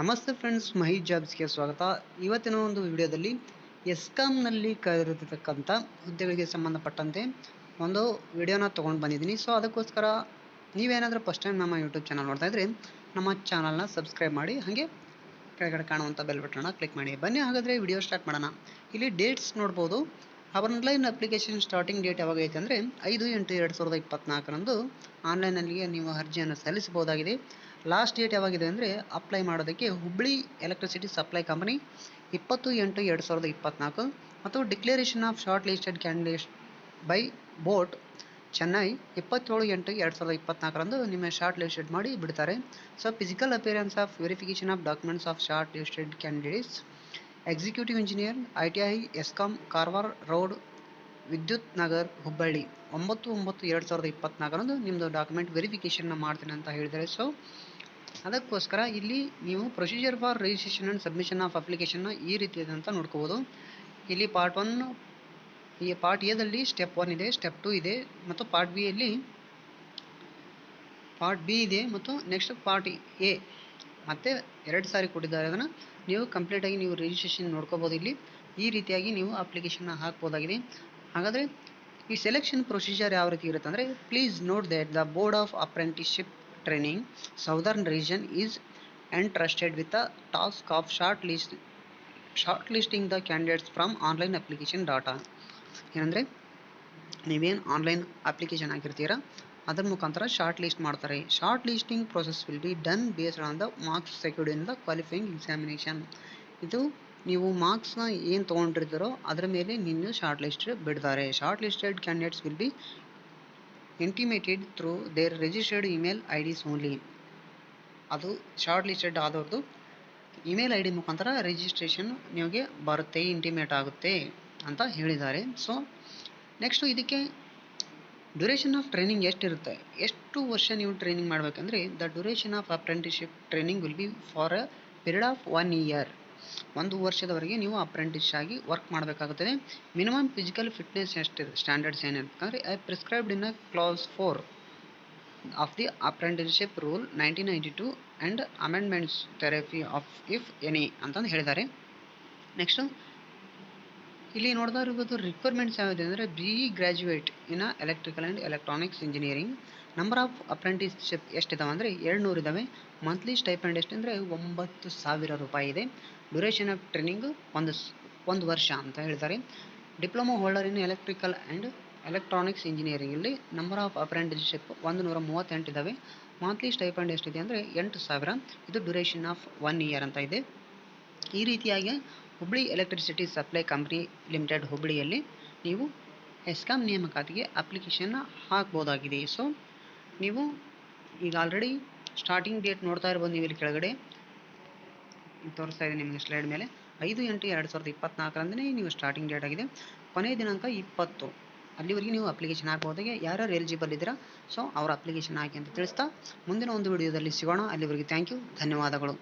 ನಮಸ್ತೆ ಫ್ರೆಂಡ್ಸ್, ಮಹಿ ಜಾಬ್ಸ್ಗೆ ಸ್ವಾಗತ. ಇವತ್ತಿನ ಒಂದು ವಿಡಿಯೋದಲ್ಲಿ ಎಸ್ಕಾಂನಲ್ಲಿ ಕರೆದಿರತಕ್ಕಂಥ ಹುದ್ದೆಗಳಿಗೆ ಸಂಬಂಧಪಟ್ಟಂತೆ ಒಂದು ವಿಡಿಯೋನ ತೊಗೊಂಡು ಬಂದಿದ್ದೀನಿ. ಸೊ ಅದಕ್ಕೋಸ್ಕರ ನೀವೇನಾದರೂ ಫಸ್ಟ್ ಟೈಮ್ ನಮ್ಮ ಯೂಟ್ಯೂಬ್ ಚಾನಲ್ ನೋಡ್ತಾ ಇದ್ರೆ ನಮ್ಮ ಚಾನಲ್ನ ಸಬ್ಸ್ಕ್ರೈಬ್ ಮಾಡಿ, ಹಾಗೆ ಕೆಳಗಡೆ ಕಾಣುವಂಥ ಬೆಲ್ ಬಟನ್ನ ಕ್ಲಿಕ್ ಮಾಡಿ. ಬನ್ನಿ ಹಾಗಾದರೆ ವಿಡಿಯೋ ಸ್ಟಾರ್ಟ್ ಮಾಡೋಣ. ಇಲ್ಲಿ ಡೇಟ್ಸ್ ನೋಡ್ಬೋದು. ಆನ್ಲೈನ್ ಅಪ್ಲಿಕೇಶನ್ ಸ್ಟಾರ್ಟಿಂಗ್ ಡೇಟ್ ಯಾವಾಗ ಐತೆ ಅಂದರೆ 5/8/2024 ಆನ್ಲೈನಲ್ಲಿಗೆ ನೀವು ಅರ್ಜಿಯನ್ನು ಸಲ್ಲಿಸಬಹುದಾಗಿದೆ. ಲಾಸ್ಟ್ ಡೇಟ್ ಯಾವಾಗಿದೆ ಅಂದರೆ ಅಪ್ಲೈ ಮಾಡೋದಕ್ಕೆ ಹುಬ್ಬಳ್ಳಿ ಎಲೆಕ್ಟ್ರಿಸಿಟಿ ಸಪ್ಲೈ ಕಂಪನಿ 20/8/2024 ಮತ್ತು declaration of short listed candidates by boat Chennai 27/8/2024 ನಿಮ್ಮ ಶಾರ್ಟ್ ಲಿಸ್ಟೆಡ್ ಮಾಡಿ ಬಿಡ್ತಾರೆ. So physical appearance of verification of documents of short listed candidates executive engineer ITI ESCOM Karwar road ವಿದ್ಯುತ್ ನಗರ್ ಹುಬ್ಬಳ್ಳಿ 9/9/2024 ನಿಮ್ಮದು document ವೆರಿಫಿಕೇಷನ್ನ ಮಾಡ್ತೀನಿ ಅಂತ ಹೇಳಿದ್ದಾರೆ. ಸೊ ಅದಕ್ಕೋಸ್ಕರ ಇಲ್ಲಿ ನೀವು procedure for registration and submission of ಅಪ್ಲಿಕೇಶನ್ನ ಈ ರೀತಿ ಇದೆ ಅಂತ ನೋಡ್ಕೋಬೋದು. ಇಲ್ಲಿ ಪಾರ್ಟ್ ಎದಲ್ಲಿ ಸ್ಟೆಪ್ 1 ಇದೆ, ಸ್ಟೆಪ್ 2 ಇದೆ ಮತ್ತು ಪಾರ್ಟ್ ಬಿ ಇದೆ ಮತ್ತು ನೆಕ್ಸ್ಟ್ ಪಾರ್ಟ್ ಎ ಮತ್ತೆ 2 ಸಾರಿ ಕೊಟ್ಟಿದ್ದಾರೆ. ಅದನ್ನು ನೀವು ಕಂಪ್ಲೀಟಾಗಿ ನೀವು ರಿಜಿಸ್ಟ್ರೇಷನ್ ನೋಡ್ಕೋಬೋದು. ಇಲ್ಲಿ ಈ ರೀತಿಯಾಗಿ ನೀವು ಅಪ್ಲಿಕೇಶನ್ನ ಹಾಕ್ಬೋದಾಗಿದೆ. ಹಾಗಾದರೆ ಈ ಸೆಲೆಕ್ಷನ್ ಪ್ರೊಸೀಜರ್ ಯಾವ ರೀತಿ ಇರುತ್ತೆ ಅಂದರೆ, please note that the board of apprenticeship training southern region is entrusted with the task of shortlisting the candidates from online application data. ಏನಂದರೆ ನೀವೇನು ಆನ್ಲೈನ್ ಅಪ್ಲಿಕೇಶನ್ ಹಾಕಿರ್ತೀರ ಅದರ ಮುಖಾಂತರ ಶಾರ್ಟ್ ಲಿಸ್ಟ್ ಮಾಡ್ತಾರೆ. Short listing process will be done based on the marks secured in the qualifying examination. ಇದು ನೀವು ಮಾರ್ಕ್ಸ್ನ ಏನು ತೊಗೊಂಡಿರ್ತೀರೋ ಅದರ ಮೇಲೆ ನಿನ್ನ ಶಾರ್ಟ್ ಲಿಸ್ಟ್ ಬಿಡ್ತಾರೆ. Short listed candidates will be intimated through there registered email IDs only. ಅದು short listed ಆದವ್ರದ್ದು email ID ಮುಖಾಂತರ registration ನಿಮಗೆ ಬರುತ್ತೆ, ಇಂಟಿಮೇಟ್ ಆಗುತ್ತೆ ಅಂತ ಹೇಳಿದ್ದಾರೆ. ಸೊ ನೆಕ್ಸ್ಟು ಇದಕ್ಕೆ ಡ್ಯೂರೇಷನ್ ಆಫ್ ಟ್ರೈನಿಂಗ್ ಎಷ್ಟಿರುತ್ತೆ, ಎಷ್ಟು ವರ್ಷ ನೀವು ಟ್ರೈನಿಂಗ್ ಮಾಡಬೇಕಂದ್ರೆ the duration of apprenticeship training will be for a period of 1 year. 1 ವರ್ಷದವರೆಗೆ ನೀವು ಅಪ್ರೆಂಟಿಸ್ ಆಗಿ ವರ್ಕ್ ಮಾಡಬೇಕಾಗುತ್ತದೆ. ಮಿನಿಮಮ್ ಫಿಸಿಕಲ್ ಫಿಟ್ನೆಸ್ ಎಷ್ಟಿದೆ, ಸ್ಟ್ಯಾಂಡರ್ಡ್ಸ್ ಏನಿರ್ತಂದರೆ prescribed in class 4 of the apprenticeship rule 1992 and amendments therapy of if any ಅಂತಂದು ಹೇಳಿದ್ದಾರೆ. Next ಇಲ್ಲಿ ನೋಡ್ತಾ ಇರ್ಬೋದು ರಿಕ್ವೈರ್ಮೆಂಟ್ಸ್ ಯಾವುದು ಅಂದರೆ BE graduate in electrical and electronics engineering. Number of apprenticeship ಎಷ್ಟಿದಾವೆ ಅಂದರೆ 200 ಇದ್ದಾವೆ. ಮಂತ್ಲಿ ಸ್ಟೈಪೆಂಡ್ ಎಷ್ಟಂದರೆ 9,000 ರೂಪಾಯಿ ಇದೆ. ಡ್ಯೂರೇಷನ್ ಆಫ್ ಟ್ರೈನಿಂಗ್ ಒಂದು ವರ್ಷ ಅಂತ ಹೇಳ್ತಾರೆ. Diploma holder in electrical and electronics engineering ಇಲ್ಲಿ ನಂಬರ್ ಆಫ್ ಅಪ್ರೆಂಟಿಸ್ಶಿಪ್ 138 ಇದ್ದಾವೆ. ಮಂತ್ಲಿ ಸ್ಟೈಪೆಂಡ್ ಎಷ್ಟಿದೆ ಅಂದರೆ 8,000. ಇದು ಡ್ಯೂರೇಷನ್ ಆಫ್ 1 year ಅಂತ ಇದೆ. ಈ ರೀತಿಯಾಗಿ Hubballi electricity supply company limited ಹುಬ್ಬಳ್ಳಿಯಲ್ಲಿ ನೀವು ಎಸ್ಕಾಂ ನೇಮಕಾತಿಗೆ ಅಪ್ಲಿಕೇಶನ್ನ ಹಾಕ್ಬೋದಾಗಿದೆ. ಸೊ ನೀವು ಈಗ ಆಲ್ರೆಡಿ ಸ್ಟಾರ್ಟಿಂಗ್ ಡೇಟ್ ನೋಡ್ತಾ ಇರ್ಬೋದು. ನೀವು ಇಲ್ಲಿ ಕೆಳಗಡೆ ತೋರಿಸ್ತಾ ಇದೆ ನಿಮಗೆ ಸ್ಲೈಡ್ ಮೇಲೆ 5/8/2024 ನೀವು ಸ್ಟಾರ್ಟಿಂಗ್ ಡೇಟ್ ಆಗಿದೆ. ಕೊನೆಯ ದಿನಾಂಕ 20. ಅಲ್ಲಿವರೆಗೆ ನೀವು ಅಪ್ಲಿಕೇಶನ್ ಹಾಕ್ಬೋದಾಗೆ. ಯಾರ್ಯಾರು ಎಲಿಜಿಬಲ್ ಇದ್ದೀರಾ ಸೊ ಅವ್ರ ಅಪ್ಲಿಕೇಶನ್ ಹಾಕಿ ಅಂತ ತಿಳಿಸ್ತಾ ಮುಂದಿನ ಒಂದು ವಿಡಿಯೋದಲ್ಲಿ ಸಿಗೋಣ. ಅಲ್ಲಿವರೆಗೆ ಥ್ಯಾಂಕ್ ಯು, ಧನ್ಯವಾದಗಳು.